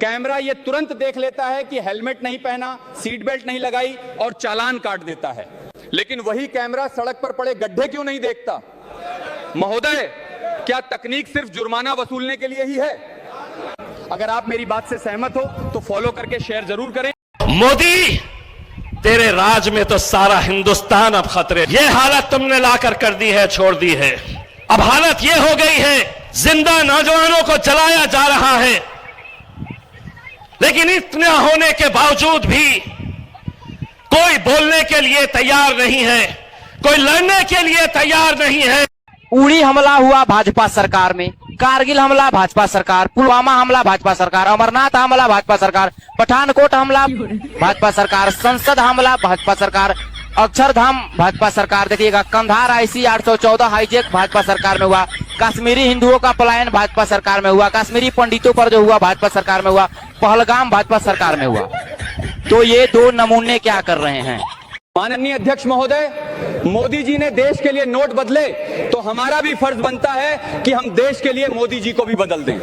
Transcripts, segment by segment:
Camera ये तुरंत देख लेता है कि हेलमेट नहीं पहना, सीट बेल्ट नहीं लगाई और चालान काट देता है। लेकिन वही कैमरा सड़क पर पड़े गड्ढे क्यों नहीं देखता? महोदय, क्या तकनीक सिर्फ जुर्माना वसूलने के लिए ही है? अगर आप मेरी बात से सहमत हो तो फॉलो करके शेयर जरूर करें। मोदी, तेरे राज में तो सारा हिंदुस्तान अब खतरे। ये हालत तुमने लाकर कर दी है, छोड़ दी है। अब हालत ये हो गई है, जिंदा नौजवानों को जलाया जा रहा है। लेकिन इतना होने के बावजूद भी कोई बोलने के लिए तैयार नहीं है, कोई लड़ने के लिए तैयार नहीं है। उड़ी हमला हुआ भाजपा सरकार में, कारगिल हमला भाजपा सरकार, पुलवामा हमला भाजपा सरकार, अमरनाथ हमला भाजपा सरकार, पठानकोट हमला भाजपा सरकार, संसद हमला भाजपा सरकार, अक्षरधाम भाजपा सरकार। देखिएगा, कंधार IC 814 हाईजैक भाजपा सरकार में हुआ, कश्मीरी हिंदुओं का पलायन भाजपा सरकार में हुआ, कश्मीरी पंडितों पर जो हुआ भाजपा सरकार में हुआ, पहलगाम भाजपा सरकार में हुआ। तो ये दो नमूने क्या कर रहे हैं? माननीय अध्यक्ष महोदय, मोदी जी ने देश के लिए नोट बदले तो हमारा भी फर्ज बनता है कि हम देश के लिए मोदी जी को भी बदल दें।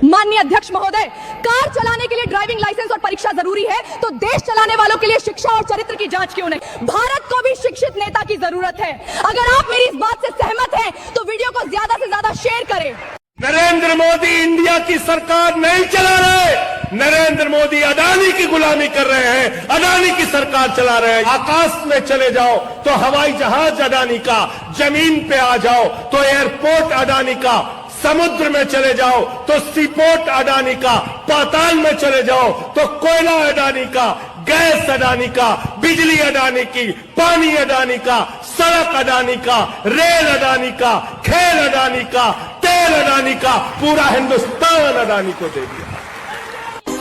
माननीय अध्यक्ष महोदय, कार चलाने के लिए ड्राइविंग लाइसेंस और परीक्षा जरूरी है, तो देश चलाने वालों के लिए शिक्षा और चरित्र की जांच क्यों नहीं? भारत को भी शिक्षित नेता की जरूरत है। अगर आप मेरी इस बात से सहमत हैं तो वीडियो को ज्यादा से ज्यादा शेयर करें। नरेंद्र मोदी इंडिया की सरकार नहीं चला रहे, नरेंद्र मोदी अडानी की गुलामी कर रहे हैं, अडानी की सरकार चला रहे हैं। आकाश में चले जाओ तो हवाई जहाज अडानी का, जमीन पे आ जाओ तो एयरपोर्ट अडानी का, समुद्र में चले जाओ तो सीपोर्ट अडानी का, पाताल में चले जाओ तो कोयला अडानी का, गैस अडानी का, बिजली अडानी की, पानी अडानी का, सड़क अडानी का, रेल अडानी का, खेल अडानी का, तेल अडानी का, पूरा हिंदुस्तान अडानी को दे दिया।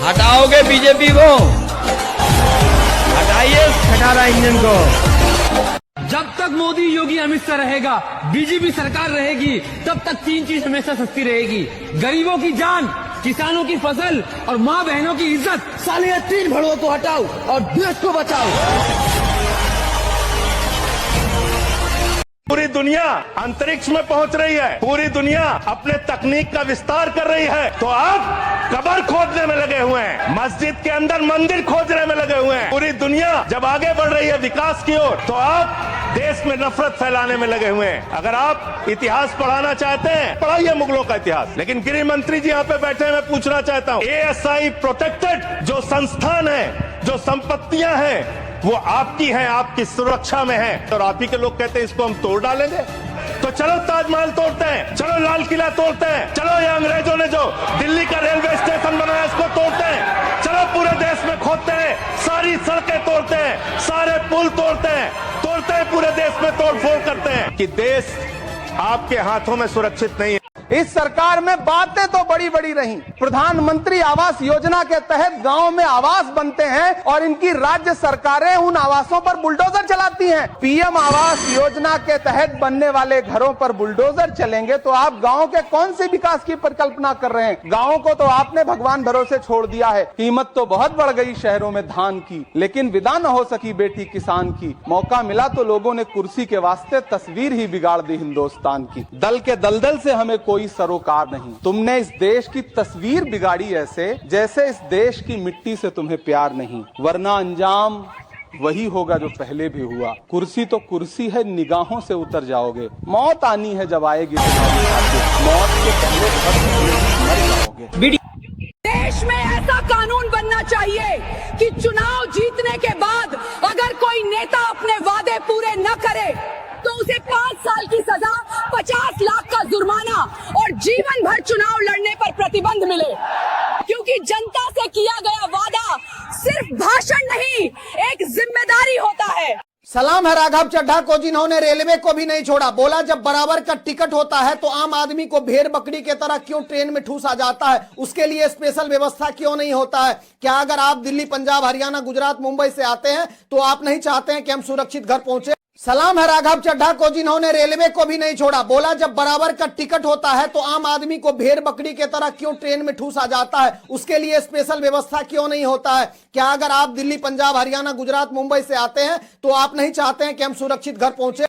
हटाओगे बीजेपी को? हटाइए 18 इंजन को। जब तक मोदी योगी अमित शाह रहेगा, बीजेपी सरकार रहेगी, तब तक तीन चीज हमेशा सस्ती रहेगी: गरीबों की जान, किसानों की फसल और माँ बहनों की इज्जत। साले ये तीन भड़ों को हटाओ और देश को बचाओ। पूरी दुनिया अंतरिक्ष में पहुंच रही है, पूरी दुनिया अपने तकनीक का विस्तार कर रही है, तो आप कब्र खोदने में लगे हुए हैं, मस्जिद के अंदर मंदिर खोजने में लगे हुए हैं। पूरी दुनिया जब आगे बढ़ रही है विकास की ओर, तो आप देश में नफरत फैलाने में लगे हुए हैं। अगर आप इतिहास पढ़ाना चाहते हैं, पढ़ाइए मुगलों का इतिहास। लेकिन गृह मंत्री जी यहाँ पे बैठे हैं, मैं पूछना चाहता हूँ, ASI प्रोटेक्टेड जो संस्थान है, जो संपत्तियां हैं, वो आपकी हैं, आपकी सुरक्षा में है, और आप ही के लोग कहते हैं इसको हम तोड़ डालेंगे। तो चलो ताजमहल तोड़ते हैं, चलो लाल किला तोड़ते हैं, चलो ये अंग्रेजों ने जो दिल्ली का रेलवे स्टेशन बनाया इसको तोड़ते हैं, चलो पूरे देश में खोदते हैं, सारी सड़कें तोड़ते हैं, सारे पुल तोड़ते हैं, पूरे देश में तोड़फोड़ करते हैं। कि देश आपके हाथों में सुरक्षित नहीं है। इस सरकार में बातें तो बड़ी बड़ी रही। प्रधानमंत्री आवास योजना के तहत गांव में आवास बनते हैं और इनकी राज्य सरकारें उन आवासों पर बुलडोजर चलाती हैं। PM आवास योजना के तहत बनने वाले घरों पर बुलडोजर चलेंगे तो आप गांव के कौन से विकास की परिकल्पना कर रहे हैं? गांवों को तो आपने भगवान भरोसे छोड़ दिया है। कीमत तो बहुत बढ़ गई शहरों में धान की, लेकिन विदा न हो सकी बेटी किसान की। मौका मिला तो लोगों ने कुर्सी के वास्ते तस्वीर ही बिगाड़ दी हिंदुस्तान की। दल के दलदल से हमें कोई सरोकार नहीं। तुमने इस देश की तस्वीर बिगाड़ी ऐसे जैसे इस देश की मिट्टी से तुम्हें प्यार नहीं, वरना अंजाम वही होगा जो पहले भी हुआ। कुर्सी तो कुर्सी है, निगाहों से उतर जाओगे। मौत आनी है जब आएगी मौत के पहले मर जाओगे। देश में ऐसा कानून बनना चाहिए कि चुनाव जीतने के बाद अगर कोई नेता अपने वादे पूरे न करे तो उसे 5 साल की सजा, 50 लाख का जुर्माना और जीवन भर चुनाव लड़ने पर प्रतिबंध मिले। क्योंकि जनता से किया गया वादा सिर्फ भाषण नहीं, एक जिम्मेदारी होता है। सलाम है राघव चड्ढा को, जिन्होंने रेलवे को भी नहीं छोड़ा। बोला जब बराबर का टिकट होता है तो आम आदमी को भेड़ बकरी के तरह क्यों ट्रेन में ठूसा जाता है? उसके लिए स्पेशल व्यवस्था क्यों नहीं होता है? क्या अगर आप दिल्ली, पंजाब, हरियाणा, गुजरात, मुंबई से आते हैं तो आप नहीं चाहते हैं कि हम सुरक्षित घर पहुंचे? सलाम है राघव चड्ढा को, जिन्होंने रेलवे को भी नहीं छोड़ा। बोला जब बराबर का टिकट होता है तो आम आदमी को भेड़ बकरी के तरह क्यों ट्रेन में ठूसा जाता है? उसके लिए स्पेशल व्यवस्था क्यों नहीं होता है? क्या अगर आप दिल्ली, पंजाब, हरियाणा, गुजरात, मुंबई से आते हैं तो आप नहीं चाहते हैं कि हम सुरक्षित घर पहुंचे?